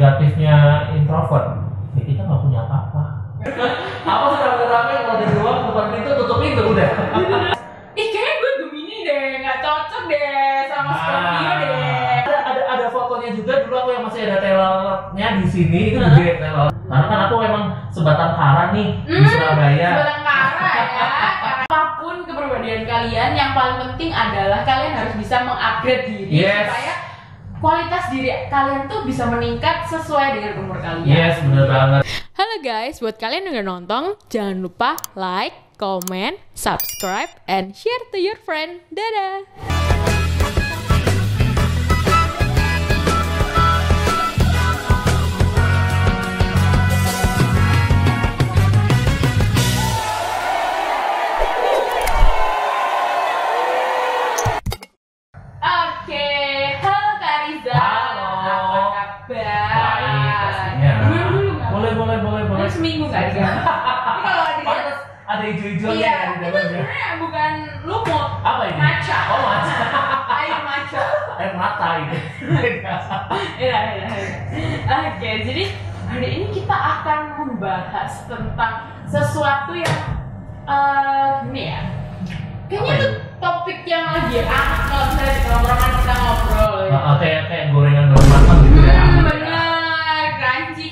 negatifnya introvert? Ya kita nggak punya apa-apa. Apa sih rame-rame kalau di ruang depan pintu tutup pintu udah. Ih kayaknya gue Gemini deh, nggak cocok deh sama Scorpio deh. Ada fotonya juga dulu aku yang masih ada telurnya di sini itu gede telur. Karena kan aku memang sebatang kara nih di Surabaya. Sebatang kara ya. Apapun kepribadian kalian, yang paling penting adalah kalian harus bisa mengupgrade diri supaya kualitas diri kalian tuh bisa meningkat sesuai dengan umur kalian. Yes, bener banget. Halo guys, buat kalian yang udah nonton, jangan lupa like, comment, subscribe, and share to your friend. Dadah! Seminggu nggak diganti. Tapi kalau ada hijau-hijaunya iya, ya di itu dalamnya. sebenarnya bukan lumut. Apa ini? Matcha. Oh, matcha. Air matcha. Air mata ini. Iya. Oke, jadi hari ini kita akan membahas tentang sesuatu yang gini ya. Kayaknya itu topik yang lagi hangat kalau misalnya di tongkrongan kita ngobrol. Kayak gorengan matang gitu ya. Bener, crunchy.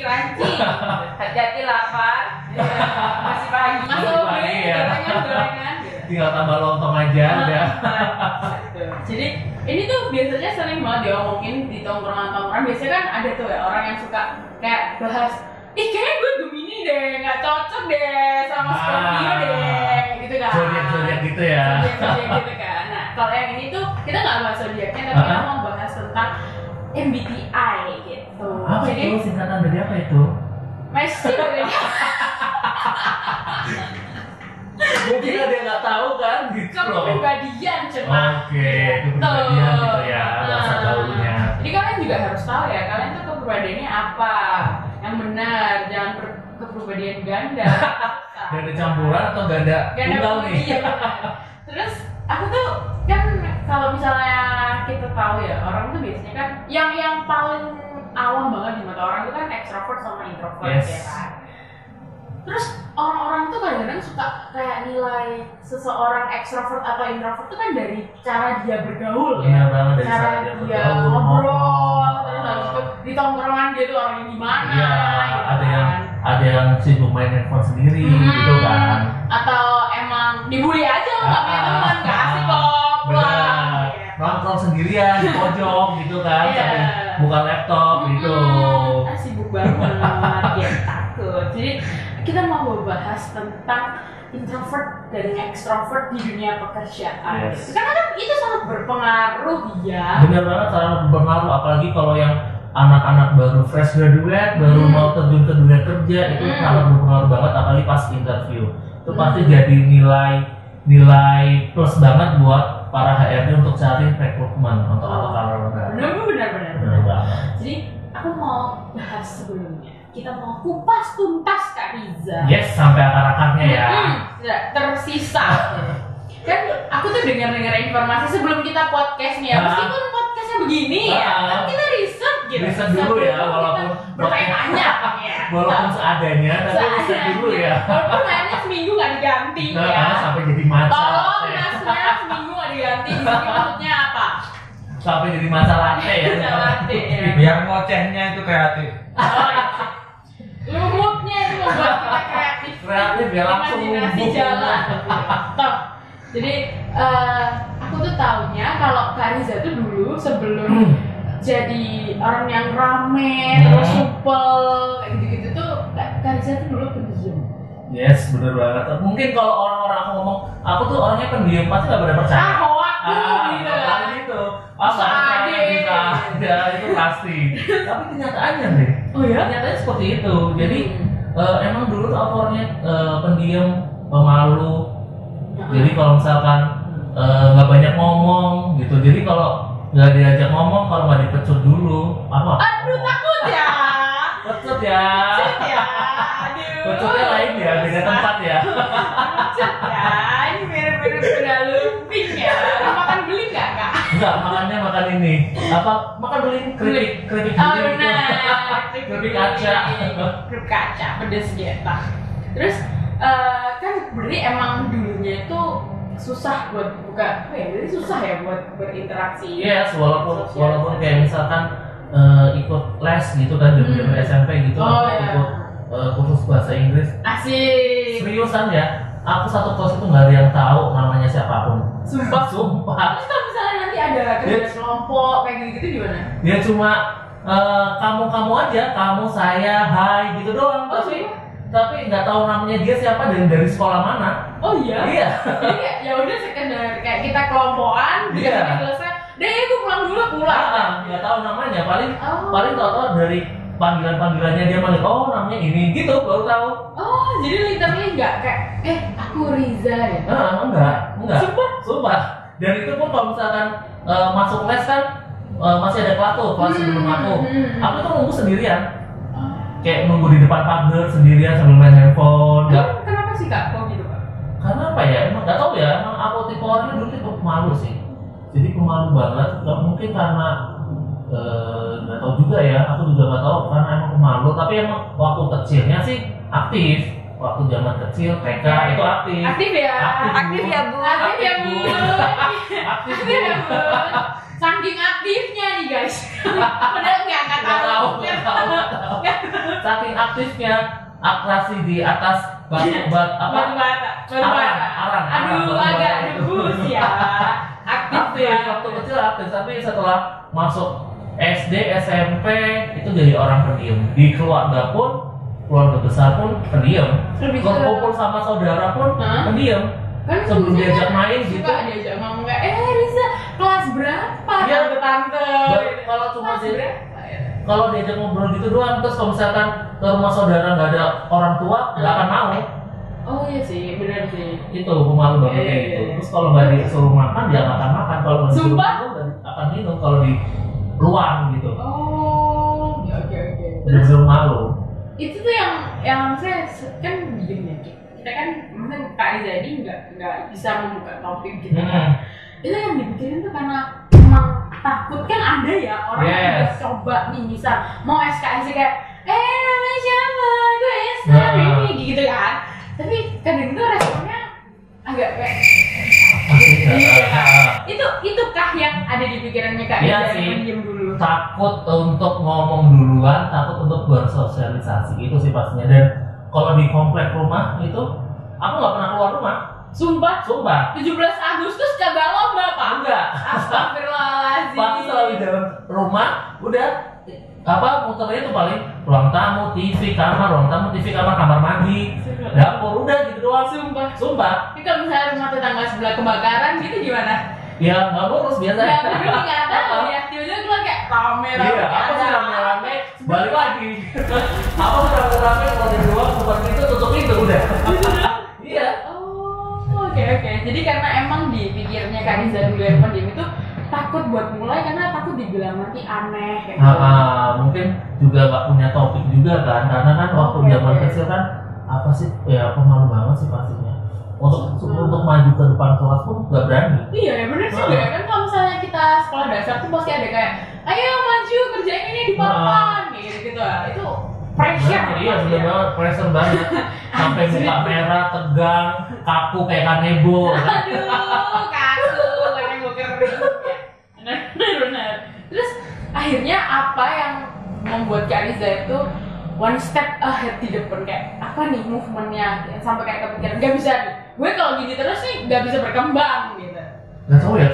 Hati-hati lapar. Masih pagi. Gorengan. Tinggal tambah lontong aja udah. Jadi ini tuh biasanya sering banget diomongin di tongkrongan. Biasanya kan ada tuh ya orang yang suka kayak bahas, ih kayaknya gue Gemini deh, nggak cocok deh sama Scorpio deh, gitu kan. Zodiak gitu ya. Zodiak gitu kan. Nah kalau yang ini tuh kita nggak bahas zodiaknya, tapi kita mau bahas tentang MBTI gitu. Apa jadi, itu singkatan dari apa itu? Messi dari Mungkin ada yang nggak tahu kan gitu loh. kepribadian cuma. Oke, kepribadian gitu ya bahasa gaulnya. Jadi kalian juga harus tahu ya, kalian tuh kepribadiannya apa yang benar, jangan kepribadian ganda. Ganda campuran atau ganda tunggal nih? Iya. Terus aku tuh kan kalau misalnya kita tahu ya, orang tuh biasanya kan yang paling awam banget di mata orang itu kan extrovert sama introvert ya kan. Terus orang-orang tuh kadang-kadang suka kayak nilai seseorang ekstrovert atau introvert tuh kan dari cara dia bergaul ya. Banget, dari cara dia ngobrol, terus habis itu di tongkrongan dia tuh orangnya gimana. Iya, gitu ada yang sibuk main handphone sendiri gitu kan. Atau emang dibully aja nggak punya teman, nggak asik kok pulang. Nongkrong sendirian di pojok gitu kan, sambil buka laptop gitu. Sibuk banget, dia takut. Jadi kita mau bahas tentang introvert dan extrovert di dunia pekerjaan. Karena kan itu sangat berpengaruh ya. Benar banget, sangat berpengaruh, apalagi kalau yang anak-anak baru fresh graduate, baru mau terjun ke dunia kerja, itu sangat berpengaruh banget, apalagi pas interview. Itu pasti jadi nilai plus banget buat para HRD untuk cari rekrutmen untuk atau karyawan. Benar banget. Jadi aku mau bahas sebelumnya. Kita mau kupas tuntas Kak Riza. Yes, sampai akar-akarnya ya. Tersisa. Kan aku tuh dengar informasi sebelum kita podcast nih ya. Meskipun podcastnya begini ya, kan kita riset gitu. Riset dulu ya, walaupun bertanya ya. Walaupun seadanya, tapi riset dulu ya. Walaupun akhirnya seminggu nggak diganti ya. Sampai jadi maca. Tolong nasnya seminggu nggak diganti. Di sini maksudnya apa? Sampai jadi maca latte ya. Biar ngocehnya itu kreatif. Lumutnya itu membuat kita kreatif ya, langsung imajinasi jalan. Jadi aku tuh taunya kalau Kak Riza tuh dulu sebelum jadi orang yang rame terus supel kayak gitu-gitu tuh Kak Riza tuh dulu pendiam. Yes, bener banget. Mungkin kalau orang-orang aku ngomong, aku tuh orangnya pendiam, pasti gak pada percaya. Hoak gitu kan. Gitu. Bisa. Ya, itu pasti. Tapi kenyataannya nih. Oh ya? Kenyataannya seperti itu. Jadi emang dulu tuh aku orangnya pendiam, pemalu. Jadi kalau misalkan nggak banyak ngomong gitu. Jadi kalau nggak diajak ngomong, kalau nggak dipecut dulu, apa? Aduh takut ya. Pecut ya. Aduh. Pecutnya lain ya, beda tempat ya. Pecut ya. Ini mirip-mirip kuda lumping ya. Makan beling nggak Kak? Enggak, makannya makan ini ini apa makan beli keripik Oh gitu. benar, Keripik kaca. keripik kaca pedes gitu. Terus kan berarti emang dulunya itu susah buat buka, jadi susah ya buat berinteraksi. Yes, walaupun kayak misalkan ikut les gitu kan zaman SMP gitu, Oh, atau iya. ikut kursus bahasa Inggris. Asik. Seriusan ya, aku satu kelas itu nggak ada yang tahu namanya siapapun. Sumpah. Sumpah. Terus kalau misalnya nanti ada kerja kelompok kayak gitu gimana? Dia cuma kamu aja, kamu saya, hai gitu doang. Oh, Tapi nggak tahu namanya dia siapa dan dari sekolah mana. Oh iya. Iya. Jadi kayak ya udah sekedar kayak kita kelompokan, Iya. kita selesai. Deh, aku pulang dulu pulang. Nggak tahu namanya, paling Oh. paling tahu dari panggilannya dia manggil, oh namanya ini gitu baru tahu. Oh, jadi literally nggak kayak aku Riza ya. Enggak. Sumpah. Dan itu pun kalau misalkan masuk les kan masih ada kelas tuh, kelas sebelum aku. Aku tuh nunggu sendirian. Kayak nunggu di depan pagar sendirian sambil main handphone. Kenapa sih Kak? Kok gitu Kak? Karena apa ya? Emang nggak tahu ya. Emang aku tipe orangnya dulu tipe pemalu sih. Jadi pemalu banget. Gak mungkin karena nggak tahu juga ya. Aku juga nggak tahu karena emang pemalu. Tapi emang waktu kecilnya sih aktif. Waktu zaman kecil TK itu aktif. Aktif ya? Aktif, Bu. Bu. Aktif ya Bu. Aktif Aktif ya Bu. Bu. Saking aktifnya nih guys. Padahal nggak Nggak tahu. Saking aktifnya akrasi di atas batu Batu bata. Arang. Aduh, agak debus ya. Aktif ya. Waktu kecil aktif, tapi setelah masuk SD, SMP itu jadi orang pendiam. Di keluarga besar pun pendiam. Lebih Kalau ke- kumpul sama saudara pun Hah? pendiam. Kan Sebelum biasanya diajak main gitu. suka diajak ngomong kayak Riza kelas berapa? Iya. Tante. Kalau cuma Kelas sih berapa ya? kalau diajak ngobrol gitu doang, terus kalau misalkan ke rumah saudara nggak ada orang tua, nggak akan mau. Oh iya sih, benar sih. Itu pemalu banget kayak gitu. Terus kalau nggak disuruh makan, dia nggak akan makan. Kalau nggak disuruh Sumpah? minum, nggak akan minum. Kalau di ruang gitu, Oh, oke. bener-bener malu. Itu tuh yang saya kan diem ya. Kita kan maksudnya Kak Riza ini nggak bisa membuka topik gitu kan. Itu yang dipikirin tuh karena emang takut kan ada ya orang yang Yes. udah coba nih misal mau SKS kayak namanya siapa? Gue SK Nah. ini gitu kan. Tapi kadang itu responnya agak kayak itu kah yang ada di pikirannya Kak Iya Riza sih. yang diem dulu. Takut untuk ngomong duluan, takut untuk bersosialisasi itu sih pastinya. Dan kalau di komplek rumah itu, aku nggak pernah keluar rumah. Sumpah, Sumpah. 17 Agustus kagak lomba Pak. Enggak. Astagfirullahaladzim. Pasti selalu di dalam rumah, udah muternya tuh paling ruang tamu, TV, kamar, ruang tamu, TV, kamar mandi, dapur, udah gitu doang. Sumpah. Tapi kalau misalnya rumah tetangga sebelah kebakaran gitu gimana? Ya nggak lurus biasa. Nggak peduli nggak tahu ya. Tiba-tiba keluar kayak rame. Iya, apa sih rame-rame? Balik lagi. Apa sih rame-rame kalau di luar seperti itu tutup itu udah. Iya. Oh, oke. Jadi karena emang di pikirnya Kak Riza dulu yang pendiam itu takut buat mulai karena takut dibilang nanti aneh kayak gitu. Mungkin juga nggak punya topik juga kan, karena kan waktu Oke, zaman oke. kecil kan apa sih ya pemalu banget sih pastinya. Untuk maju ke depan kelas pun nggak berani. Iya ya bener sih ya kan kalau misalnya kita sekolah dasar tuh pasti ada kayak ayo maju kerjain ini di papan kayak gitu itu pressure Iya bener banget, pressure banget. Sampai muka merah, tegang, kaku kayak kanebo. aduh kaku karena gue kering benar terus akhirnya apa yang membuat Kak Riza itu one step ahead di depan kayak apa nih movementnya sampai kayak kepikiran gak bisa nih gue kalau gini terus nih gak bisa berkembang gitu. Nggak tahu ya,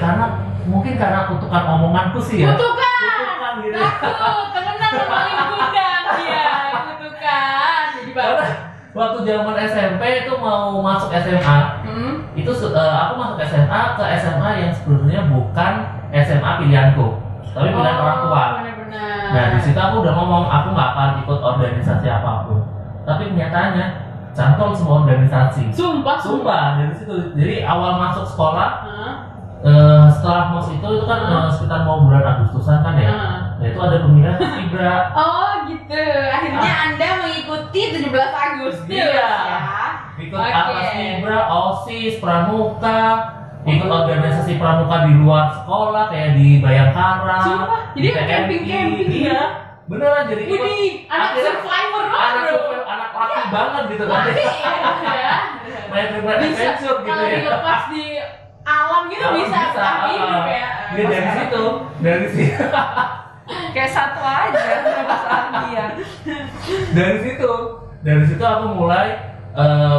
mungkin karena kutukan omonganku sih ya. Kutukan gitu. takut temenan paling gudang dia kutukan jadi Karena bagus. waktu zaman SMP itu mau masuk SMA, itu aku masuk SMA ke SMA yang sebenarnya bukan SMA pilihanku, tapi pilihan orang tua. Benar-benar. Nah di situ aku udah ngomong aku nggak akan ikut organisasi apapun, tapi kenyataannya cantol semua organisasi. Sumpah dari situ. Jadi awal masuk sekolah, setelah mos itu kan sekitar mau bulan Agustusan kan ya. Nah itu ada pemilihan Fibra. Oh gitu. Akhirnya Anda mengikuti 17 Agustus Iya. ya. Ikut Oke. atas Fibra, OSIS, Pramuka, ikut organisasi pramuka di luar sekolah kayak di Bayangkara. Sumpah, jadi di TNI. camping-camping ya. Beneran jadi ikut. Widih, anak Akhirnya survivor anak laki banget gitu kan. ya. Main adventure gitu Kalau ya. dilepas di alam gitu bisa hidup ya. Dia dari situ. Kayak satu aja perasaan dia. Dari situ aku mulai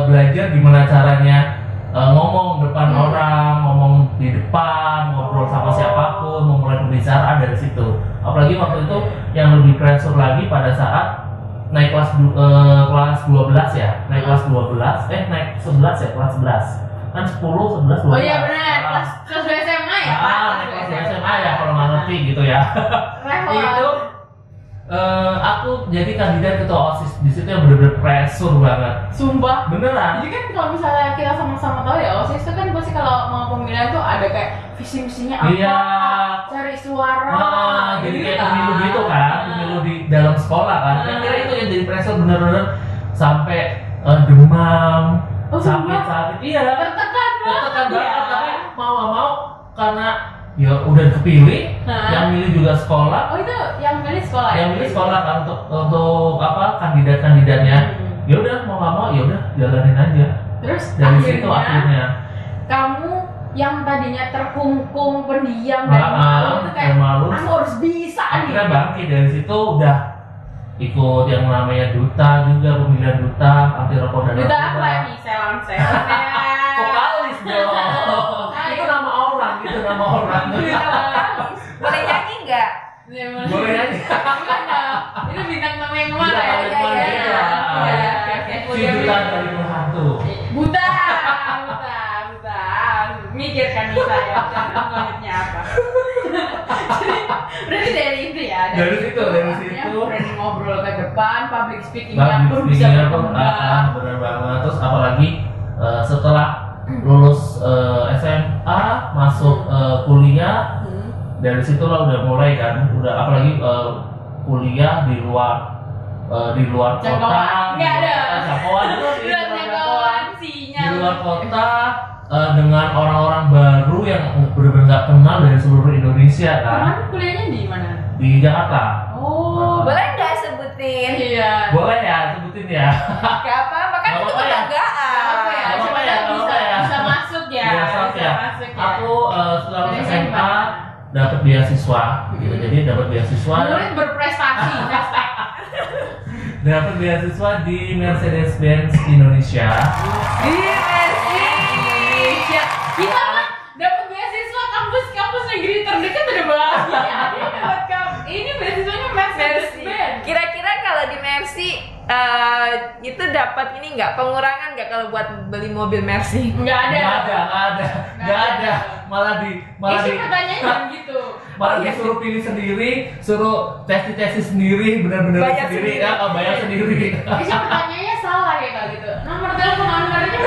belajar gimana caranya ngomong depan orang, ngomong di depan, ngobrol sama siapapun, memulai pembicaraan dari situ. Apalagi waktu itu yang lebih pressure lagi pada saat naik kelas 12 ya, naik kelas 12, naik 11 ya, kelas 11 kan 10, 11, 12. Oh iya benar, kelas 2 SMA ya? Naik kelas 2 SMA ya kalau nggak ngerti gitu ya. Itu aku jadi kandidat ketua OSIS di situ yang bener-bener pressure banget. Sumpah. Beneran. Jadi kan kalau misalnya kita sama-sama tahu ya OSIS itu kan pasti kalau mau pemilihan tuh ada kayak visi misinya apa, Iya. cari suara. Jadi kayak pemilu gitu kan, pemilu di dalam sekolah kan. Saya kira itu yang jadi pressure bener-bener sampai demam, sakit-sakit. Iya. Tertekan Tertekan banget. banget, tapi mau nggak mau karena ya udah kepilih, yang milih juga sekolah. Oh itu yang milih sekolah ya? Yang milih sekolah kan untuk apa kandidat-kandidatnya. Ya udah mau nggak mau ya udah jalanin aja. Terus Dari situ akhirnya kamu yang tadinya terkungkung, pendiam dan malu itu kayak malu. aku harus bisa nih. Akhirnya bangkit dari situ udah ikut yang namanya duta juga, pemilihan duta anti rokok dan Duta apa nih? Selon-selon vokalis dong. Itu nama orang, itu nama orang. Boleh nyanyi nggak? Boleh aja. Bukan dong. Itu bintang tamu yang kemana ya? Bintang tamu yang kemana, Iya. Si duta dari hantu. Buta. Mikirkan nih saya, kontennya apa. Jadi, berarti dari itu ya? Dari situ. Berani ngobrol ke depan, public speaking Public yang pun bisa speaking-nya pun, berkembang. bener banget. Terus apalagi setelah lulus SMA masuk kuliah, dari situlah udah mulai kan, udah apalagi kuliah di luar kota, Jangkauan. Nggak ada. Jangkauan juga sih, Udah jangkauan. jangkauan sinyal. Di luar kota dengan orang-orang baru yang benar-benar nggak kenal dari seluruh Indonesia kan, Kamu kuliahnya di mana? di Jakarta. Oh, Boleh nggak sebutin? iya. Boleh ya sebutin ya. Gak apa-apa kan Nggak itu apa-apa ya? kebanggaan. Apa ya? Nggak apa-apa ya, Siapa tahu nggak apa-apa ya. bisa masuk ya. Masuk ya. Masuk ya. Aku setelah Dari lulus SMA. SMA dapat beasiswa, gitu. Jadi dapat beasiswa. Murid berprestasi, hashtag. Dapat beasiswa di Mercedes-Benz Indonesia. Di Mercy. Indonesia. Kita kan dapat beasiswa kampus negeri terdekat udah bahagia. Ini dapat ini beasiswanya Mercedes-Benz. Kira-kira kalau di Mercy itu dapat ini nggak pengurangan nggak kalau buat beli mobil Mercy? Nggak ada. Nggak ada. Malah Isi pertanyaannya jangan gitu. malah disuruh pilih sendiri, suruh tes sendiri, benar-benar Bayar sendiri, sendiri. bayar sendiri. Isi pertanyaannya salah ya kalau gitu. Nomor telepon ownernya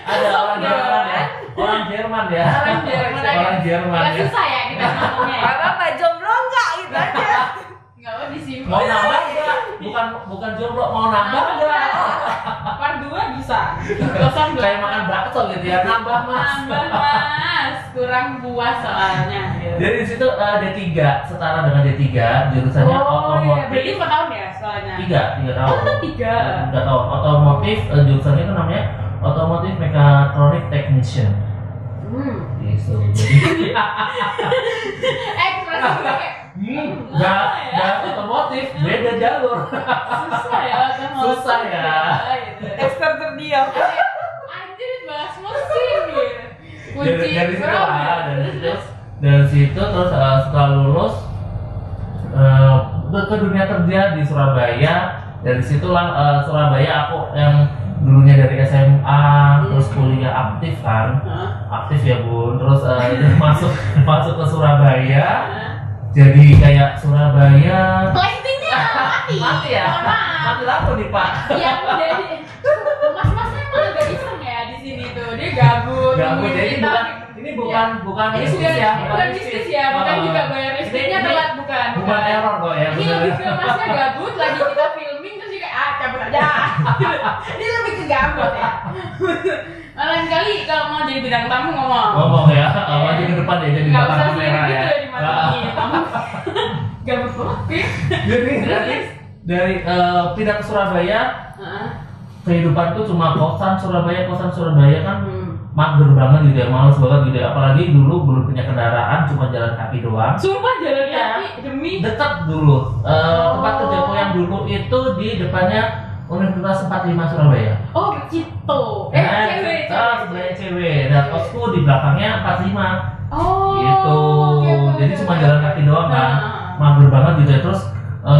ada orang Jerman ya. Orang Jerman Nggak ya. susah ya kita ngomongnya. Gak apa-apa, jomblo nggak gitu aja. Nggak mau disimpan. Mau nambah enggak? Bukan jomblo, mau nambah enggak? Part 2 bisa. Kosong Kayak makan bakso gitu ya, nambah Mas. Nambah mas, kurang puas soalnya. Jadi di situ D3, setara dengan D3, jurusannya otomotif. Berarti 4 tahun ya sekolahnya? 3 tahun. Oh, 3. 3 tahun. Otomotif jurusannya itu namanya Automotive Mechatronic Technician. Gitu. Jadi Ekspresi gue kayak nggak otomotif, beda jalur. susah ya otomotif. Susah ya. Gitu. Ekster terdiam. Anjir bahas mesin gitu. Kunci Dari situ berapa? lah, dari situ terus setelah lulus ke dunia kerja di Surabaya. Dari situlah Surabaya aku yang dulunya dari SMA terus kuliah aktif kan, aktif ya Bun. Terus masuk ke Surabaya. Jadi kayak Surabaya Lightingnya mati ya, Mohon maaf. mati lampu nih Pak. Yang dari mas-masnya emang agak iseng ya di sini tuh. Dia gabut. Gabut, jadi kita- ini bukan Ini bisnis ya, bukan bisnis ya, bukan juga bayar listriknya Ini telat bukan. bukan error kok ya. Ini lebih ke masnya gabut lagi kita filming terus juga cabut ya. Ini lebih ke gabut ya. Lain kali kalau mau jadi bidang tamu ngomong ya, maju ke depan ya, jadi nggak belakang usah kamera gitu ya. ya dimatiin tamu. Gabut banget. Jadi dari pindah ke Surabaya, kehidupan tuh cuma kosan Surabaya kan mager banget gitu ya, males banget gitu ya. Apalagi dulu belum punya kendaraan, cuma jalan kaki doang. Sumpah jalan Ya. kaki demi Dekat dulu, tempat kerjaku yang dulu itu di depannya Universitas 45 Surabaya. oh begitu. Cewek. Sebenarnya cewek. Dan kosku di belakangnya 45. Oh. Gitu. oke. Jadi cuma jalan kaki doang kan. Mager banget gitu ya. Terus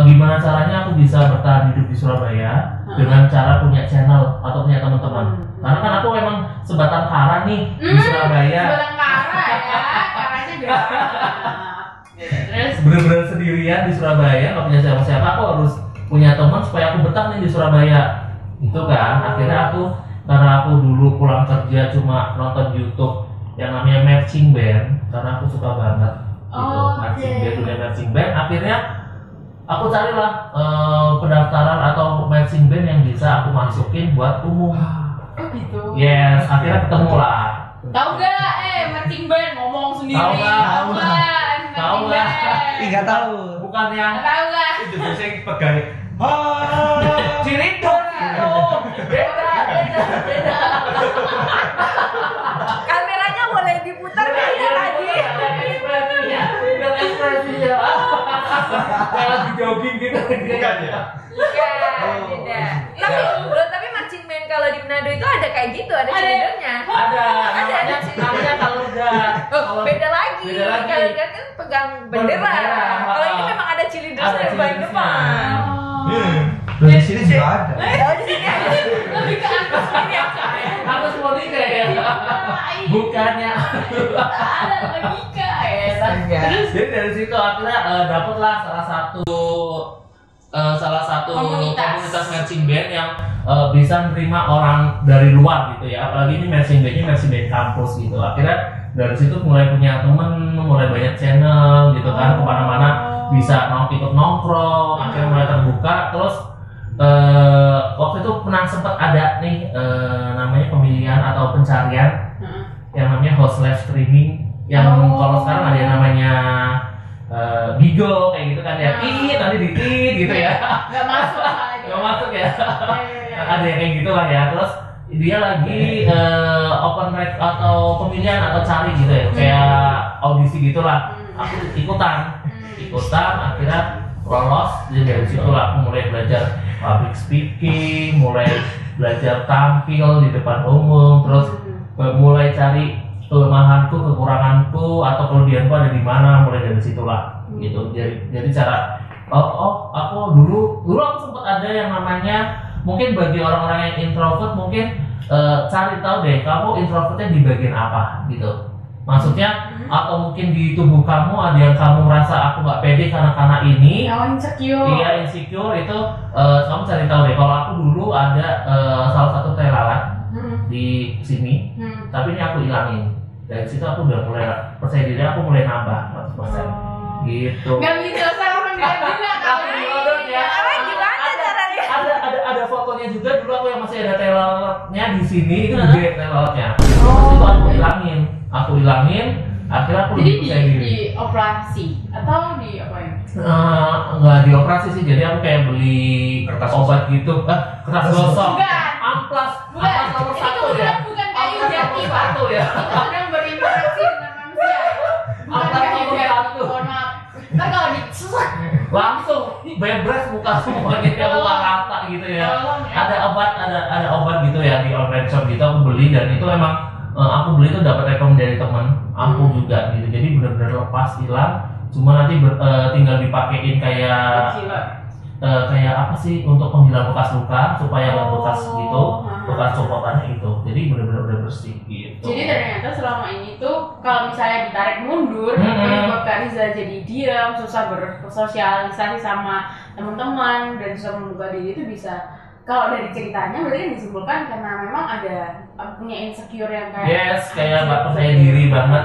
gimana caranya aku bisa bertahan hidup di Surabaya dengan cara punya channel atau punya teman-teman. Karena kan aku memang sebatang kara nih di Surabaya. Sebatang kara ya. Karanya biasa. Terus Bener-bener sendirian di Surabaya, nggak punya siapa-siapa. Aku harus punya teman supaya aku betah nih di Surabaya. Itu kan. Akhirnya karena aku dulu pulang kerja cuma nonton YouTube yang namanya marching band, karena aku suka banget gitu, marching band, dunia marching band. Akhirnya aku carilah pendaftaran atau marching band yang bisa aku masukin buat umum. oh gitu. Yes, akhirnya ketemu lah. Tahu gak marching band ngomong sendiri. Tahu nggak? Tahu nggak? Tahu nggak? Ih, nggak tahu. Bukan yang Tahu nggak? Itu biasanya pegang. Ciridon itu. Beda. Kameranya boleh diputar tidak lagi? Biar ekspresinya. Kayak lagi jogging gitu. Bukan ya? Bukan, beda. Tapi marching band kalau di Manado itu ada kayak gitu, ada cheerleadernya. Ada. Namanya Kalurga. Oh, beda lagi. Beda lagi. Kalau kan pegang bendera. Bendera. Kalau ini memang ada cheerleaders Ada yang paling cheerleadersnya. depan. Di sini juga ada. Oh, di sini ada. Lebih ke atas ini apa ya? Aku Monica ya. Bukannya. Ada logika ya. Terus Jadi dari situ akhirnya dapatlah salah satu komunitas marching band yang bisa menerima orang dari luar gitu ya. Apalagi ini marching bandnya marching band kampus gitu. Akhirnya dari situ mulai punya temen, mulai banyak channel gitu kan, kemana-mana bisa ikut nongkrong. Akhirnya mulai terbuka. Terus waktu itu pernah sempat ada nih namanya pemilihan atau pencarian yang namanya host live streaming, yang kalau sekarang ada yang namanya Bigo kayak gitu kan ya, nanti ditit gitu ya. nggak masuk lah. Nggak masuk ya. Ada yang kayak gitu lah ya. Terus dia lagi open mic atau pemilihan atau cari gitu ya, kayak audisi gitulah. Aku ikutan akhirnya lolos. Jadi dari situ lah aku mulai belajar public speaking, mulai belajar tampil di depan umum, terus mulai cari kelemahanku, kekuranganku atau kelebihanku ada di mana, mulai dari situlah gitu. Jadi cara aku dulu aku sempat ada yang namanya, mungkin bagi orang-orang yang introvert mungkin cari tahu deh kamu introvertnya di bagian apa gitu. Maksudnya atau mungkin di tubuh kamu ada yang kamu merasa aku nggak pede karena ini. Insecure. Iya, insecure itu kamu cari tahu deh. Kalau aku dulu ada salah satu teh lalat di sini, tapi ini aku hilangin. Dari situ aku udah mulai percaya diri, aku mulai nambah 100%. Gitu. Nggak bisa orang gila Aku nyodot ya. Gimana caranya? Ada fotonya juga dulu aku yang masih ada teh lalatnya di sini, itu gede teh lalatnya. Terus itu aku hilangin. Akhirnya aku jadi lebih percaya diri. di operasi atau di apa ya? Nggak dioperasi sih, jadi aku kayak beli Kertas obat gitu, kertas gosok, Bukan. amplas nomor Itu 1 ya, bukan kayu amplas jati nomor pak. 1 ya, Itu sedang berinteraksi dengan manusia. Bukan Amplas kayu nomor jati. 1. Mohon maaf. Ntar kalau di langsung bebres muka semuanya kayak muka rata gitu ya. Ada obat gitu ya di online shop gitu, aku beli dan itu emang aku beli itu dapat rekomendasi dari teman aku juga gitu. Jadi benar-benar lepas hilang, cuma nanti tinggal dipakein kayak apa sih untuk penghilang bekas luka supaya nggak bekas gitu, bekas copotannya itu. Jadi benar-benar udah bersih gitu. Jadi ternyata selama ini tuh kalau misalnya ditarik mundur menyebabkan Riza jadi diam, susah bersosialisasi sama teman-teman dan susah membuka diri itu bisa. Kalau dari ceritanya berarti yang disimpulkan karena memang ada punya insecure yang kayak kayak nggak percaya diri banget,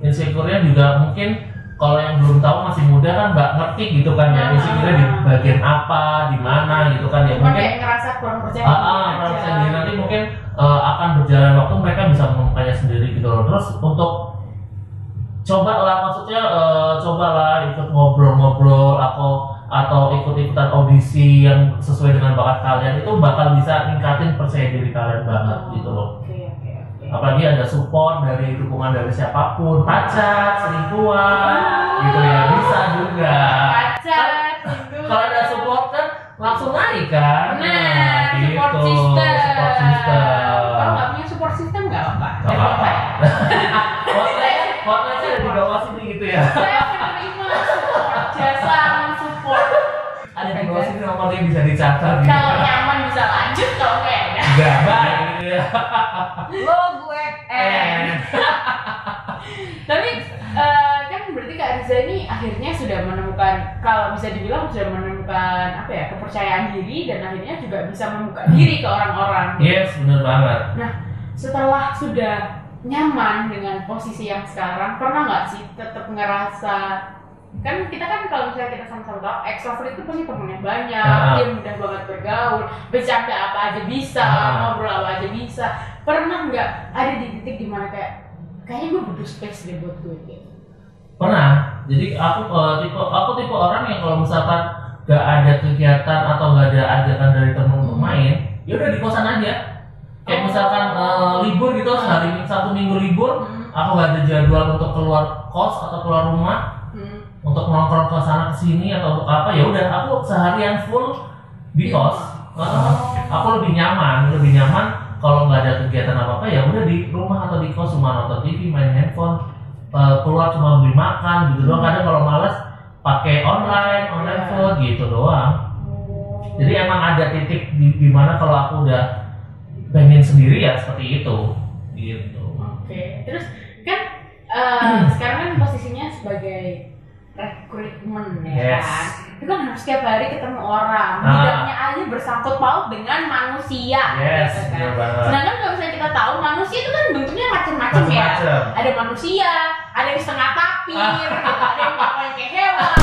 insecure-nya juga mungkin kalau yang belum tahu masih muda kan nggak ngerti gitu kan ya, basicnya di bagian apa, di mana gitu kan ya. Cuma Mungkin kayak ngerasa kurang percaya kurang percaya diri, nanti mungkin akan berjalan waktu mereka bisa menemukannya sendiri gitu loh. Terus untuk cobalah, maksudnya cobalah ikut ngobrol-ngobrol atau ikut-ikutan audisi yang sesuai dengan bakat kalian, itu bakal bisa ningkatin percaya diri kalian banget gitu loh. Oke. Apalagi ada support dari dukungan dari siapapun, pacar, selingkuhan, gitu ya, bisa juga. Pacar, Kalau ada support kan langsung naik kan. Nah, gitu. support system. Support system. Kalau nggak punya support system nggak apa-apa. Nggak apa-apa. Hotline-nya ada di bawah sini gitu ya. Saya menerima support, jasa support. Ada di bawah sini nomornya bisa dicatat gitu. Kalau nyaman bisa lanjut, kalau nggak ya. Nggak baik gitu ya. Lo gue Tapi kan berarti Kak Riza ini akhirnya sudah menemukan, kalau bisa dibilang sudah menemukan apa ya, kepercayaan diri, dan akhirnya juga bisa membuka diri ke orang-orang. Yes, bener banget. Nah, setelah sudah nyaman dengan posisi yang sekarang, pernah nggak sih tetap ngerasa, kan kita kan kalau misalnya kita sama-sama tahu extrovert itu pasti temennya banyak, dia mudah banget bergaul, bercanda apa aja bisa, ngobrol apa aja bisa. Pernah nggak ada di titik dimana kayaknya gue butuh space deh buat gue gitu? Pernah. Jadi aku tipe orang yang kalau misalkan gak ada kegiatan atau gak ada ajakan dari temen untuk main, ya udah di kosan aja. Kayak misalkan libur gitu, hari Sabtu Minggu libur, aku gak ada jadwal untuk keluar kos atau keluar rumah, untuk nongkrong ke sana ke sini atau untuk apa, ya udah aku seharian full di kos. Aku lebih nyaman kalau nggak ada kegiatan apa-apa, ya udah di rumah atau di kos, cuma nonton TV, main handphone, keluar cuma beli makan gitu doang. Kadang kalau malas pakai online food gitu doang. Jadi emang ada titik di mana kalau aku udah pengen sendiri ya seperti itu gitu. Oke. Terus kan sekarang kan posisinya sebagai rekrutmen ya kan, itu kan harus setiap hari ketemu orang, bidangnya aja bersangkut paut dengan manusia, gitu kan. Sedangkan kalau misalnya kita tahu manusia itu kan bentuknya macam-macam ya, ada manusia, ada yang setengah tapir, gitu, ada yang kayak hewan.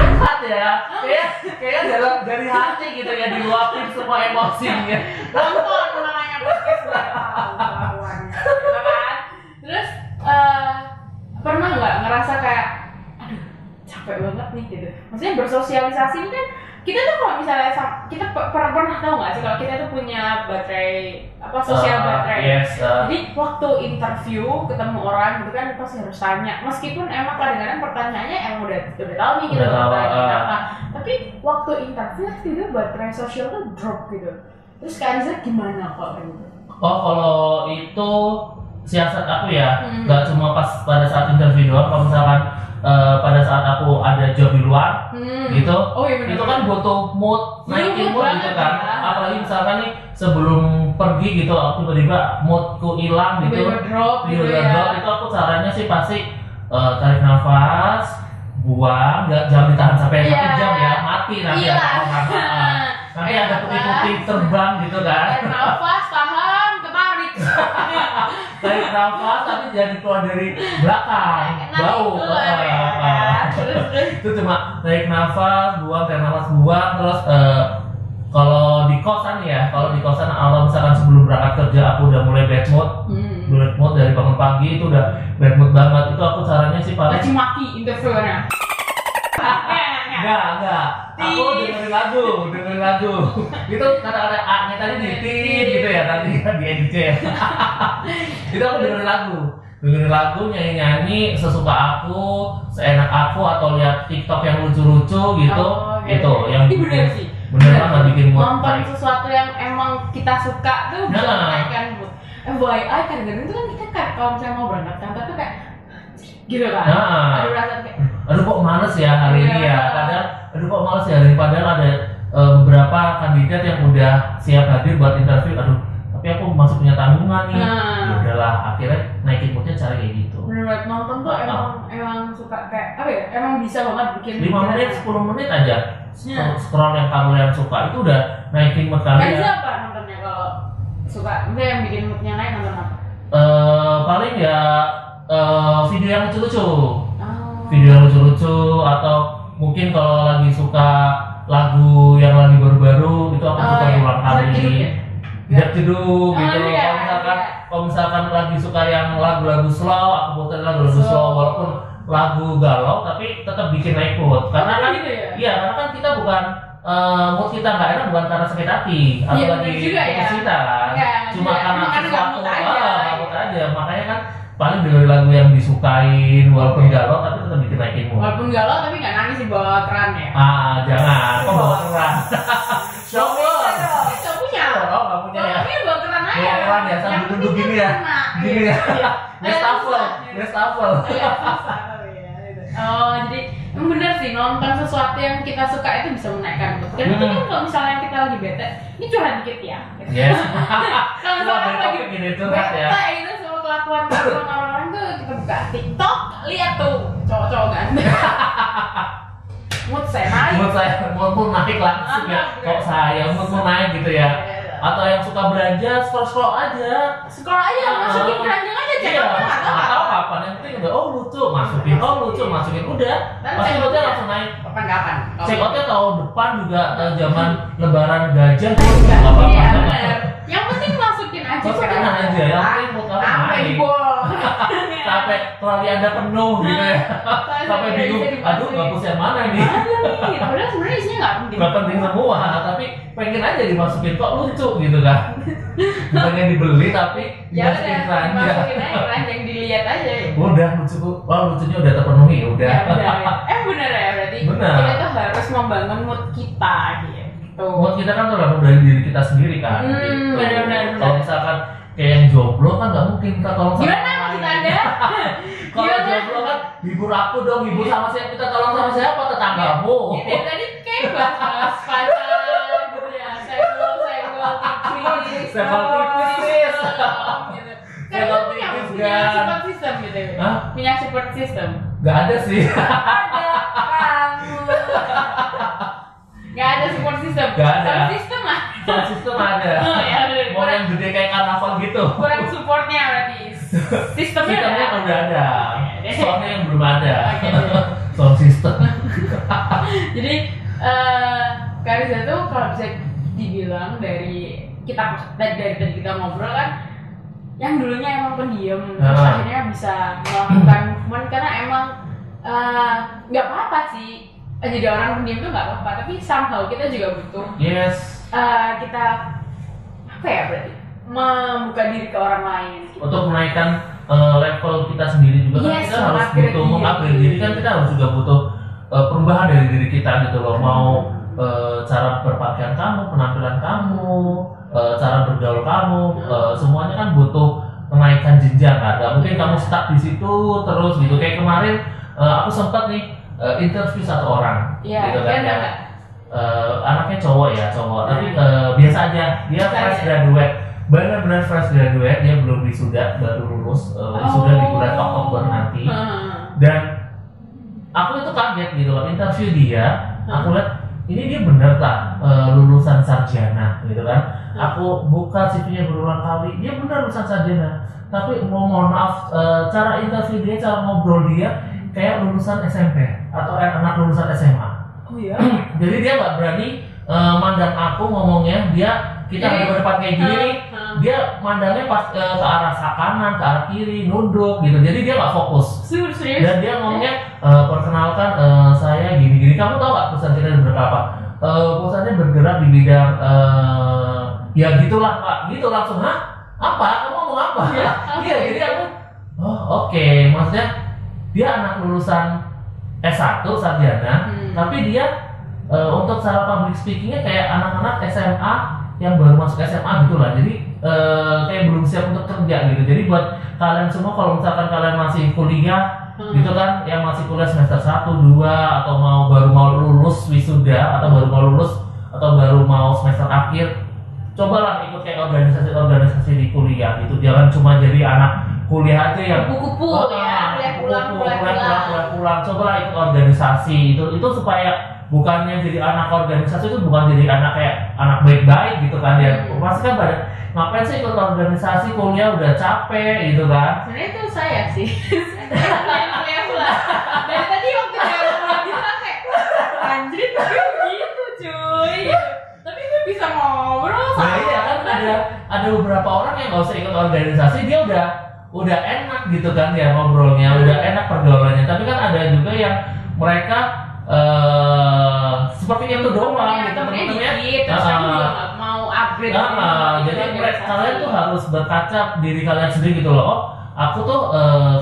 Jahat ya, kayak dari hati gitu ya, diluapin semua emosinya. Nonton namanya podcast udah tahu kan. Terus pernah nggak ngerasa kayak capek banget nih gitu? Maksudnya bersosialisasi ini kan kita tuh kalau misalnya kita pernah tahu nggak sih kalau kita tuh punya baterai sosial baterai. Jadi waktu interview ketemu orang gitu kan pasti harus tanya, meskipun emang kadang-kadang pertanyaannya emang udah tahu nih gitu apa. Tapi waktu interview tiba-tiba baterai sosial tuh drop gitu. Terus Kak Riza gimana kok gitu? Oh, kalau itu siasat aku ya, nggak cuma pas pada saat interview doang. Kalau misalkan pada saat aku ada job di luar gitu, itu kan butuh mood, naikin mood gitu kan. Apalagi misalkan nih sebelum pergi gitu, tiba-tiba moodku hilang gitu, drop, itu aku caranya sih pasti tarik nafas, buang, jangan ditahan sampai 1 jam ya, mati nanti nanti ada putih-putih terbang gitu kan. Tarik nafas, tahan, ketarik. Tarik nafas tapi jangan keluar dari belakang, bau. Itu cuma tarik nafas, buang, terus kalau di kosan kalau misalkan sebelum berangkat kerja aku udah mulai bad mood dari bangun pagi itu udah bad mood banget. Itu aku caranya sih paling caci maki interviewernya. Enggak. Aku dengerin lagu. Itu kata-kata A-nya tadi ditit gitu ya, tadi kan di edit ya. Itu aku dengerin lagu, nyanyi sesuka aku, seenak aku, atau lihat TikTok yang lucu-lucu gitu. Itu yang bener sih. Bener banget bikin mood. Nonton sesuatu yang emang kita suka tuh bisa menaikkan mood. FYI kadang-kadang itu kan kita kalau misalnya mau berangkat kantor tuh kayak gitu kan. Ada rasa kayak aduh kok males ya hari ini ya. Padahal ada beberapa kandidat yang udah siap hadir buat interview. Tapi aku masih punya tanggungan nih. Ya udahlah, akhirnya naikin moodnya cari kayak gitu. Bener, nonton tuh emang suka kayak apa ya? Emang bisa banget bikin 5 menit, 10 menit aja. Scroll yang kamu yang suka itu udah naikin mood kalian. Kan siapa nontonnya kalau suka? Maksudnya yang bikin moodnya naik nonton apa? Paling ya video yang lucu-lucu. video yang lucu-lucu, atau mungkin kalau lagi suka lagu yang lagi baru-baru itu aku suka berulang kali. Tidak jeduk gitu. Kalau misalkan lagi suka yang lagu-lagu slow, aku putar lagu-lagu slow walaupun lagu galau tapi tetap bikin naik mood. Karena kan gitu ya? iya, karena kan kita bukan mood kita nggak enak bukan karena sakit hati atau Iya, lagi bener juga ya. putus cinta kan. Iya, Cuma iya. karena Emang nggak mood aja. mood aja. Makanya kan paling dengerin lagu yang disukain walaupun galau tapi tetap bikin naikin mood. Walaupun galau tapi nggak nangis di bawah keran ya. Jangan, kok bawa keran. Shower. Nggak punya. Oh, nggak punya ya. Tapi bawa keran aja. Bawa keran ya, sambil Yang duduk penting gini kan ya. kena. Gini ya. Iya. Nestafel. Oh, jadi emang bener sih nonton sesuatu yang kita suka itu bisa menaikkan mood. Kan itu kan kalau misalnya kita lagi bete, ini curhat dikit ya. Yes. Kalau misalnya Dari lagi topik ini curhat ya. bete itu sama kelakuan orang-orang tuh kita buka TikTok, lihat tuh cowok-cowok ganteng. Mood saya naik. Mood pun naik langsung ya. Kok saya mood pun naik gitu ya. Atau yang suka belanja scroll aja. Scroll aja, masukin keranjang aja cek Iya, apa nggak tahu kapan. Yang penting udah lucu, masukin udah. Dan Pasti check moodnya out-nya langsung naik. Kapan-kapan. Check outnya tahun depan juga zaman lebaran gajah tuh Iya, nggak apa-apa. iya, bener. Yang penting masukin aja. Masukin aja, yang penting mood kamu Sampai naik. jebol. Sampai troli Anda penuh gitu ya. Sampai bingung, aduh nggak punya yang mana nih. Ada nih, padahal sebenarnya isinya nggak penting. Nggak penting semua, tapi pengen aja dimasukin kok lucu gitu kan. Bukannya dibeli tapi Ya dimasukin udah, keranjang. dimasukin aja keranjang dilihat aja. Udah lucu, wah lucunya udah terpenuhi udah. Ya, bener ya. Bener ya berarti. Bener. Kita tuh harus membangun mood kita gitu. Mood kita kan tergantung dari diri kita sendiri kan. Hmm, benar-benar. Kalau misalkan kayak yang jomblo kan nggak mungkin kita tolong sama Gimana orang maksud lain. Anda? Kalau Gimana? jomblo kan hibur aku dong, hibur sama siapa, kita tolong sama siapa, tetanggamu. Ini dari tadi kayak bahas pacar gitu ya. Senggol tipis. Senggol tipis. Gitu. Kan Senggol lu punya tipis, punya kan. support system gitu ya. Hah? Punya support system. Gak ada sih. Ada kamu. Gak ada support system. Nggak ada. Sound system lah. Sound system ada. Oh, ya, ada. Mau yang gede kayak karnaval gitu. Kurang supportnya berarti. Sistemnya Sistemnya ada. udah ada. Oke. Soundnya yang belum ada. Oke. Sound system. Jadi Kak Riza tuh kalau bisa dibilang dari tadi kita ngobrol kan, yang dulunya emang pendiam, terus akhirnya bisa melakukan movement karena emang nggak apa-apa sih jadi orang pendiam tuh nggak apa-apa, tapi somehow kita juga butuh Yes. kita apa ya berarti membuka diri ke orang lain. Gitu. Untuk menaikkan level kita sendiri juga kan Yes, kita harus mengupgrade butuh diri. mengupgrade diri kan kita harus juga butuh perubahan dari diri kita gitu loh. Mau cara berpakaian kamu, penampilan kamu, cara bergaul kamu, semuanya kan butuh menaikkan jenjang kan. Gak mungkin kamu stuck di situ terus gitu. Kayak kemarin aku sempat nih interview satu orang, Iya, gitu kan kan ya. enggak? Anaknya cowok, tapi biasa aja. Dia fresh graduate, benar-benar fresh graduate. Dia belum wisuda, baru lulus. Wisuda di bulan Oktober nanti. Dan aku itu kaget gitu loh, interview dia. Aku lihat ini dia bener lah lulusan sarjana gitu kan. Aku buka CV-nya berulang kali, dia bener lulusan sarjana. Tapi mohon maaf, cara interview dia, cara ngobrol dia kayak lulusan SMP atau anak lulusan SMA. Oh iya. Jadi dia nggak berani mandang aku ngomongnya, kita Jadi, berdepan kayak gini nih, dia mandangnya pas ke arah kanan, ke arah kiri, nunduk gitu. Jadi dia nggak fokus. Serius. Dan dia ngomongnya perkenalkan saya gini-gini. Kamu tahu nggak perusahaan kita bergerak apa? Perusahaannya bergerak di bidang ya gitulah Pak. Gitu langsung, hah? Apa? Kamu ngomong apa? Iya, jadi aku oke. Maksudnya dia anak lulusan S1 sarjana, tapi dia untuk cara public speakingnya kayak anak-anak SMA yang baru masuk SMA gitu lah. Jadi kayak belum siap untuk kerja gitu. Jadi buat kalian semua kalau misalkan kalian masih kuliah gitu kan, yang masih kuliah semester 1, 2 atau baru mau lulus wisuda atau baru mau lulus atau baru mau semester akhir, cobalah ikut kayak organisasi di kuliah gitu. Jangan cuma jadi anak kuliah aja yang Kupu-kupu ya, pulang. Cobalah ikut organisasi itu supaya bukannya jadi anak organisasi itu bukan jadi anak kayak anak baik-baik gitu kan ya. Pasti kan pada ngapain sih ikut organisasi, kuliah udah capek gitu kan. Sebenarnya itu saya sih. Kuliah pula. Dari tadi anjir gitu cuy. Tapi gue bisa ngobrol Nah iya kan ada beberapa orang yang nggak usah ikut organisasi dia udah enak gitu kan ya ngobrolnya, udah enak pergaulannya. Tapi kan ada juga yang mereka seperti itu doang gitu temen-temennya. Terus kamu juga nggak mau upgrade. Jadi kalian tuh harus berkaca diri kalian sendiri gitu loh. Oh, aku tuh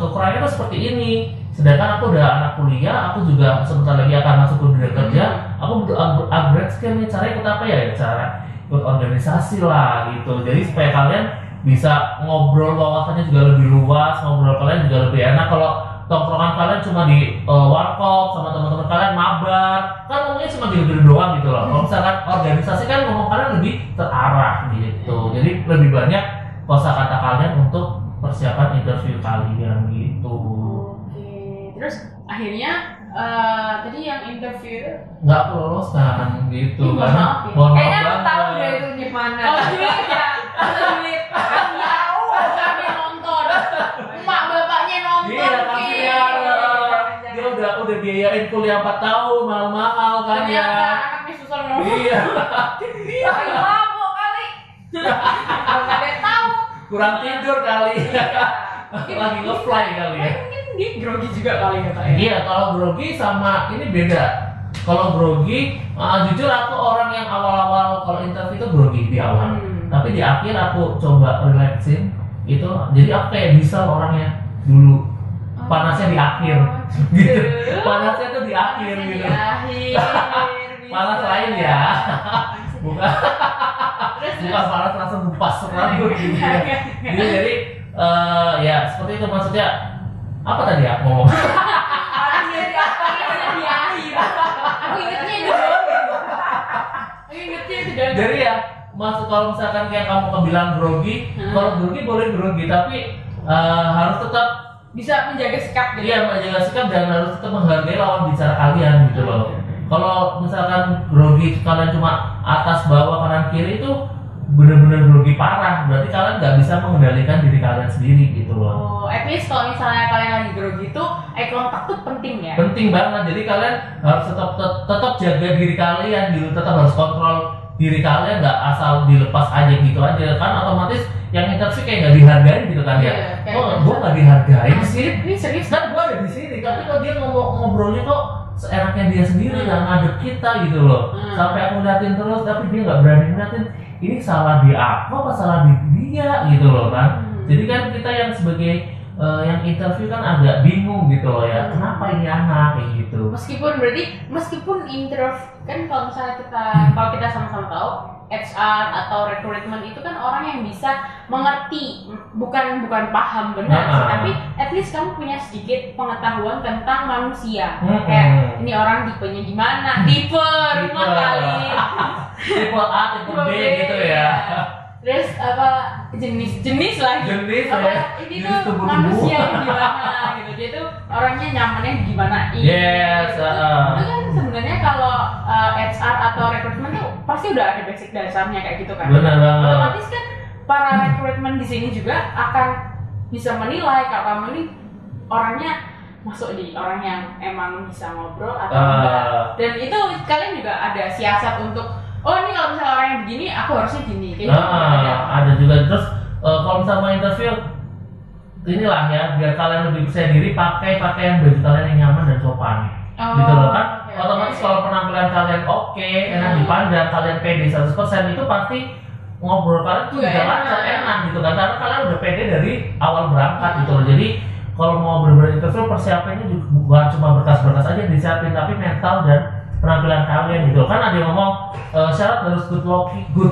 kekurangannya tuh seperti ini. Sedangkan aku udah anak kuliah, aku juga sebentar lagi akan masuk ke dunia kerja. Aku butuh upgrade skill nih. Cara ikut apa ya? Cara ikut organisasi lah gitu. Jadi supaya kalian bisa ngobrol wawasannya juga lebih luas, ngobrol kalian juga lebih enak. Kalau tongkrongan kalian cuma di warkop sama teman-teman kalian mabar, kan ngomongnya cuma gitu-gitu doang gitu loh. Kalau misalkan organisasi kan ngomong kalian lebih terarah gitu. Jadi lebih banyak kosakata kalian untuk persiapan interview kalian gitu. Terus akhirnya tadi yang interview Nggak keloloskan gitu karena mohon maaf Kayaknya aku tahu banget. deh itu gimana. oh duit ya, duit tahu kami nonton, emak bapaknya nonton. Iya kasihan. Dia udah biayain kuliah 4 tahun mahal-mahal kan ya. Ternyata anaknya susah nonton. Iya. Lagi mabuk kali. Kalau nggak ada yang tahu. Kurang tidur kali. Lagi nge-fly kali ya. Mungkin dia grogi juga kali katanya. Iya, kalau grogi sama ini beda. Kalau grogi, jujur aku orang yang awal-awal kalau interview itu grogi di awal. Tapi di akhir aku coba relaxin itu, jadi aku kayak bisa orangnya dulu. Panasnya di akhir, gitu. Panasnya tuh di akhir gitu. Di akhir. Panas lain ya, bukan panas langsung pas rambut gitu ya. Jadi ya seperti itu maksudnya. Apa tadi aku ngomong? Panasnya di akhir. Aku ingetnya itu doang. Aku ingetnya itu doang. Jadi ya, maksud kalau misalkan kayak kamu bilang grogi, kalau grogi boleh grogi, tapi harus tetap bisa menjaga sikap gitu. iya menjaga sikap dan harus tetap menghargai lawan bicara kalian gitu loh. Kalau misalkan grogi kalian cuma atas bawah kanan kiri itu benar-benar grogi parah, berarti kalian nggak bisa mengendalikan diri kalian sendiri gitu loh. Oh, at least kalau misalnya kalian lagi grogi itu eye contact tuh penting ya. Penting banget, jadi kalian harus tetap jaga diri kalian gitu, tetap harus kontrol diri kalian, nggak asal dilepas aja gitu aja kan otomatis yang interview kayak nggak dihargain gitu kan ya. Iya, Oh, gue nggak dihargain sih. Ini serius Kan gue ada di sini, tapi kok dia ngobrolnya kok seenaknya dia sendiri nggak ngadep kita gitu loh. Sampai aku liatin terus, tapi dia nggak berani ngeliatin. Ini salah di aku apa salah di dia gitu loh kan. Jadi kan kita yang sebagai yang interview kan agak bingung gitu loh ya. Kenapa ini anak kayak gitu. Meskipun interview kan kalau misalnya kita sama-sama tahu HR atau recruitment itu kan orang yang bisa mengerti, bukan paham benar sih, tapi at least kamu punya sedikit pengetahuan tentang manusia. Kayak ini orang tipenya gimana, tipe rumah kali, Tipe A, tipe B gitu ya. Terus apa jenis lagi? Jenis apa, ya. ini Jenis tuh tubuh-tubuh. manusia yang gimana gitu. Dia tuh orangnya nyamannya gimana? Yes. Itu kan sebenarnya kalau HR atau rekrutmen tuh pasti udah ada basic dasarnya kayak gitu kan. Benar banget. Otomatis kan para rekrutmen di sini juga akan bisa menilai kalau kamu ini orangnya masuk di orang yang emang bisa ngobrol atau enggak. Dan itu kalian juga ada siasat untuk oh ini kalau misalnya orang yang begini aku harusnya gini kayak gitu. Ada juga terus kalau misalnya mau interview inilah ya biar kalian lebih percaya diri pakai pakaian baju kalian yang nyaman dan sopan gitu loh kan. Otomatis kalau penampilan kalian oke, enak dipandang, kalian pede 100% itu pasti ngobrol kalian tuh juga lancar, enak gitu kan karena kalian udah pede dari awal berangkat gitu loh. Jadi kalau mau benar-benar interview persiapannya juga bukan cuma berkas-berkas aja yang disiapin tapi mental dan penampilan kalian gitu kan. Ada yang ngomong syarat harus good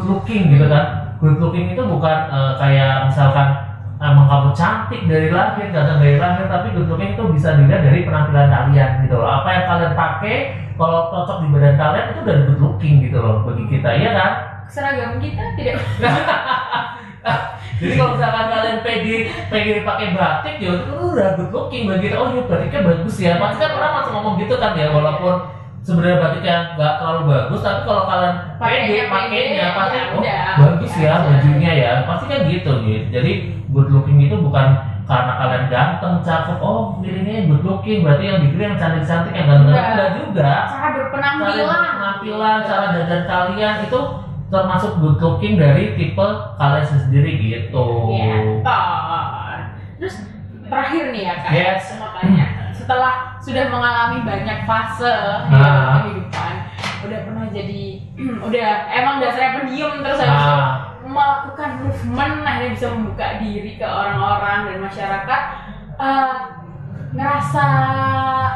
looking gitu kan. Good looking itu bukan kayak misalkan emang kamu cantik dari lahir, ganteng dari lahir, tapi good looking itu bisa dilihat dari penampilan kalian gitu loh. Apa yang kalian pakai kalau cocok di badan kalian itu udah good looking gitu loh bagi kita, iya kan? Seragam kita tidak. Jadi kalau misalkan kalian pede pakai batik ya itu udah good looking bagi kita. Oh iya batiknya bagus ya. Pasti kan orang langsung ngomong gitu kan ya, walaupun sebenarnya batiknya nggak terlalu bagus, tapi kalau kalian pede pakainya pasti oh bagus ya bajunya ya, pasti kan gitu gitu. Jadi good looking itu bukan karena kalian ganteng, cakep, oh pilihnya good looking berarti yang dipilih yang cantik-cantik yang ganteng, enggak juga. Cara penampilan, cara dandan kalian itu termasuk good looking dari tipe kalian sendiri gitu. Iya, terus terakhir nih ya Kak, Yes. mau tanya, setelah sudah mengalami banyak fase Nah. kehidupan, udah pernah jadi, udah emang dasarnya pendiam terus habis itu melakukan movement, akhirnya bisa membuka diri ke orang-orang dan masyarakat, ngerasa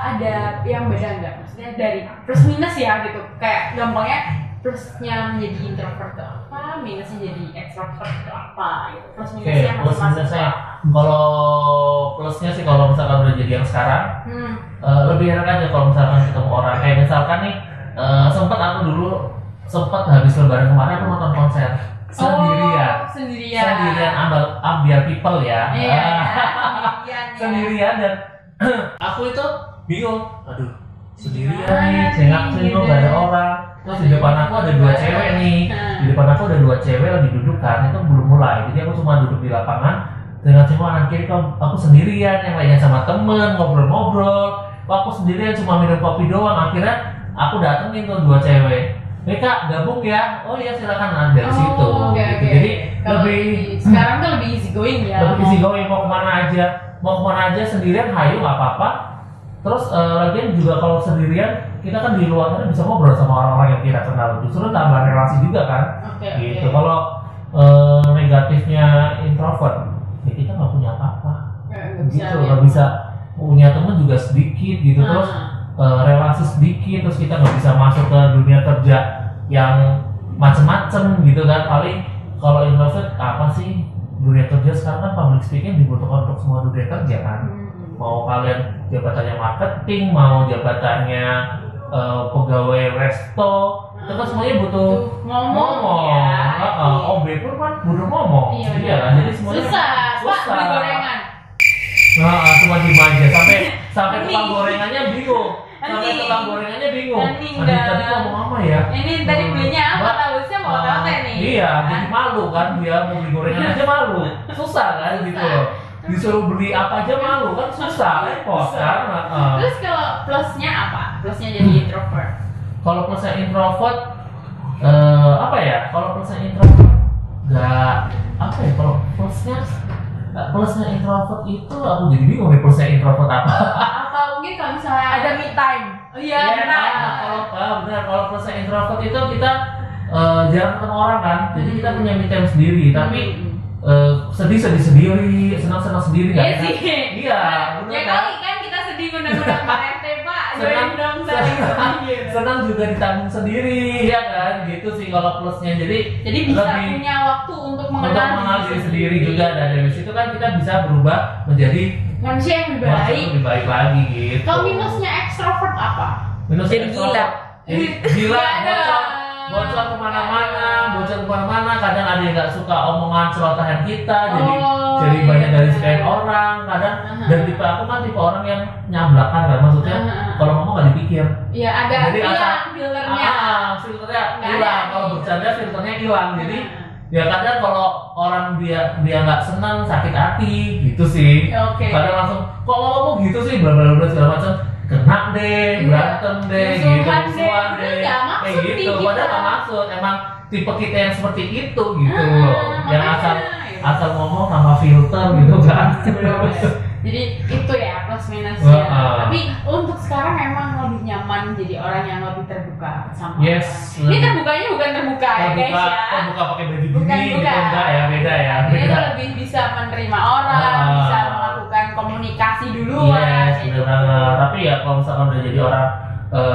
ada yang beda nggak? Maksudnya dari plus minus ya gitu, kayak gampangnya plusnya menjadi introvert ke apa, minusnya jadi extrovert ke apa gitu. Plus minusnya plus masing-masing minusnya apa? kalau plusnya sih kalau misalkan udah jadi yang sekarang lebih enak aja kalau misalkan ketemu orang, kayak misalkan nih sempat habis lebaran kemarin aku nonton konser sendirian ambil people ya. Sendirian dan aku itu bingung, aduh sendirian nih, cengak-cengok gak ada orang. Terus di depan aku ada dua cewek nih, lagi duduk kan, itu belum mulai. Jadi aku cuma duduk di lapangan, cengak-cengok kanan kiri, aku sendirian, yang lainnya sama temen, ngobrol-ngobrol. Aku sendirian cuma minum kopi doang. Akhirnya aku datengin tuh dua cewek. Kak gabung ya? Oh iya silakan, dari situ. Gitu. Jadi lebih sekarang tuh lebih easy going ya. Lebih easy going, mau kemana aja sendirian, hayu nggak apa-apa. Terus lagian juga kalau sendirian kita kan di luar sana bisa ngobrol sama orang-orang yang kita kenal, justru tambah relasi juga kan. Gitu. Kalau negatifnya introvert, ya kita nggak punya apa-apa. Gitu, nggak bisa punya teman juga sedikit gitu. Terus relasi sedikit, terus kita nggak bisa masuk ke dunia kerja yang macem-macem gitu kan. Paling kalau introvert apa sih, dunia kerja sekarang kan public speaking dibutuhkan untuk semua dunia kerja kan. Mau kalian jabatannya marketing, mau jabatannya pegawai resto, itu kan semuanya butuh ngomong. OB pun kan butuh ngomong. Iya kan, jadi semuanya susah. Beli gorengan. Cuma diem aja sampai tukang gorengannya bingung. Tadi ngomong apa ya? Ini tadi belinya apa? Tahunya mau apa nih? Iya, jadi malu kan dia mau beli gorengan aja malu. Susah kan gitu loh. Disuruh beli apa aja malu kan, susah repot kan. Terus kalau plusnya apa? Plusnya jadi introvert. Kalau plusnya introvert apa ya? Kalau plusnya introvert nggak apa ya? Kalau plusnya introvert itu aku jadi bingung nih plusnya introvert apa. Atau mungkin kalau misalnya Ada me time. Iya, benar. Kalau plusnya introvert itu kita jarang ketemu orang kan, jadi kita punya me time sendiri. Tapi sedih sendiri, senang sendiri nggak? Iya sih. Iya, benar Ya kan? kali kan kita sedih undang-undang Pak RT Pak, join dong Senang juga ditanggung sendiri, ya kan? Gitu sih kalau plusnya. Jadi bisa lebih punya waktu untuk mengenal diri sendiri juga, dan dari situ kan kita bisa berubah menjadi manusia yang lebih baik lagi gitu. Kalau minusnya extrovert apa? Jadi gila. Gila, bocor kemana-mana, kadang ada yang nggak suka omongan celotehan kita, jadi banyak dari sekian orang, kadang. Dan tipe aku kan tipe orang yang nyablakan kan, maksudnya kalau ngomong nggak dipikir. Iya, agak Jadi hilang filternya. Filternya hilang, kalau bercanda filternya hilang. Jadi ya kadang kalau orang dia nggak senang, sakit hati gitu sih. Kadang langsung kok ngomong gitu sih, bla bla bla segala macam, kena deh, berantem deh, gitu, musuhan deh, kayak gitu. Padahal nggak maksud, emang tipe kita yang seperti itu gitu loh, yang asal ngomong tanpa filter gitu kan. Jadi itu ya plus minusnya. Tapi untuk sekarang emang lebih nyaman jadi orang yang lebih terbuka sama Yes. orang. Ini terbukanya bukan terbuka ya guys ya. Terbuka pakai baju gini gitu, Bukan. enggak ya, beda ya. Ini tuh lebih bisa menerima orang, bisa melakukan komunikasi duluan. Yes, benar banget. Tapi ya kalau misalkan udah jadi orang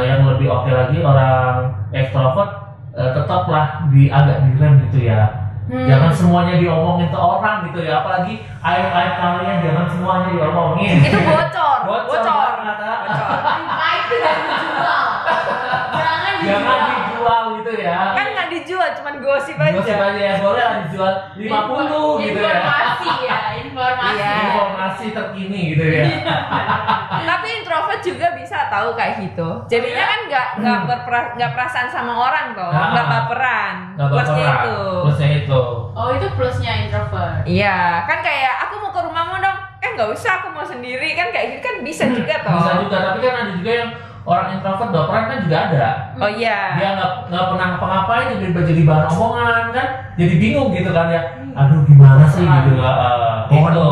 yang lebih oke lagi, orang extrovert, tetaplah agak direm gitu ya. Jangan semuanya diomongin ke orang gitu ya, apalagi aib kalian jangan semuanya diomongin. Itu bocor. Aib itu jangan dijual. Jangan dijual gitu ya. Kan nggak dijual, cuman gosip aja. Gosip aja ya, boleh lah dijual 50 gitu ya. Informasi terkini gitu ya. Tapi introvert juga bisa tahu kayak gitu. Jadinya kan nggak perasaan sama orang toh, nggak baperan. Plusnya itu. Oh, itu plusnya introvert. Iya, kan kayak aku mau ke rumahmu dong. Nggak usah, aku mau sendiri kan, kayak gitu kan bisa juga toh. Bisa juga, tapi kan ada juga yang orang introvert baperan kan juga ada. Oh iya. Dia nggak pernah ngapa-ngapain jadi bahan omongan kan, jadi bingung gitu kan ya. Aduh gimana sih gitu gitu.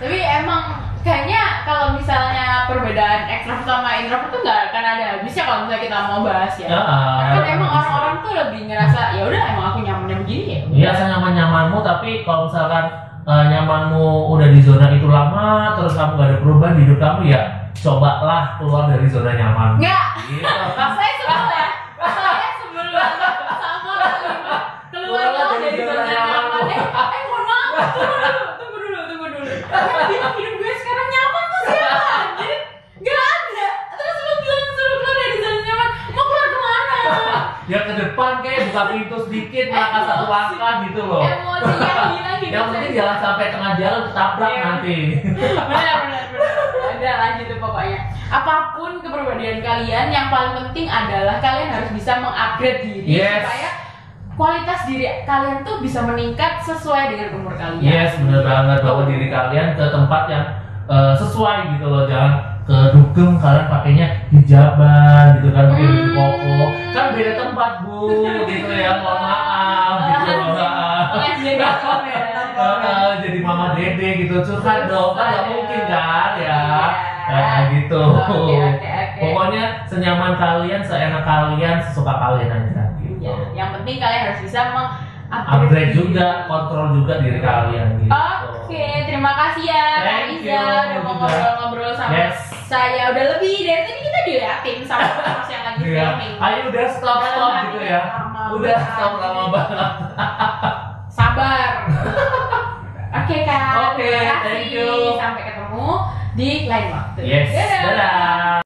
Tapi emang kayaknya kalau misalnya perbedaan ekstrovert sama introvert tuh nggak akan ada habisnya kalau misalnya kita mau bahas ya. Karena kan emang orang-orang tuh lebih ngerasa ya udah emang aku nyamannya begini ya. Iya, senyaman-nyamanmu, tapi kalau misalkan nyamanmu udah di zona itu lama, terus kamu gak ada perubahan di hidup kamu, ya cobalah keluar dari zona nyaman. Nggak. Gitu. Saya sebel ya. Saya sebel banget sama keluar dari zona nyaman. Mohon maaf. Tunggu dulu. Bilang hidup gue sekarang nyaman tuh siapa? Anjir. Nggak ada. Terus lu bilang suruh keluar dari zona nyaman. Mau keluar kemana? Ya ke depan kayak buka pintu sedikit, melangkah satu langkah gitu loh. Emosinya bilang gitu. Yang penting jangan sampai tengah jalan ketabrak nanti. Benar. Udah lanjut tuh pokoknya. Apapun kepribadian kalian, yang paling penting adalah kalian harus bisa mengupgrade diri supaya kualitas diri kalian tuh bisa meningkat sesuai dengan umur kalian. Yes, bener banget, bawa diri kalian ke tempat yang sesuai gitu loh. Jangan ke dugem kalian pakainya hijaban gitu kan, pakai baju koko kan beda tempat bu gitu ya, mohon maaf gitu jadi mama dede gitu, curhat dong kan nggak mungkin kan ya kayak gitu. Pokoknya senyaman kalian, seenak kalian, sesuka kalian aja gitu. Ya, yang penting kalian harus bisa upgrade juga, kontrol juga diri kalian gitu. Oke, terima kasih ya Kak Riza udah mau ngobrol-ngobrol sama saya. Udah lebih dari tadi kita diliatin sama terus yang lagi filming. Ayo udah stop gitu ya. Udah stop lama banget. Sabar. Oke Kak. Oke, thank you. Sampai ketemu di lain waktu. Yes, dadah.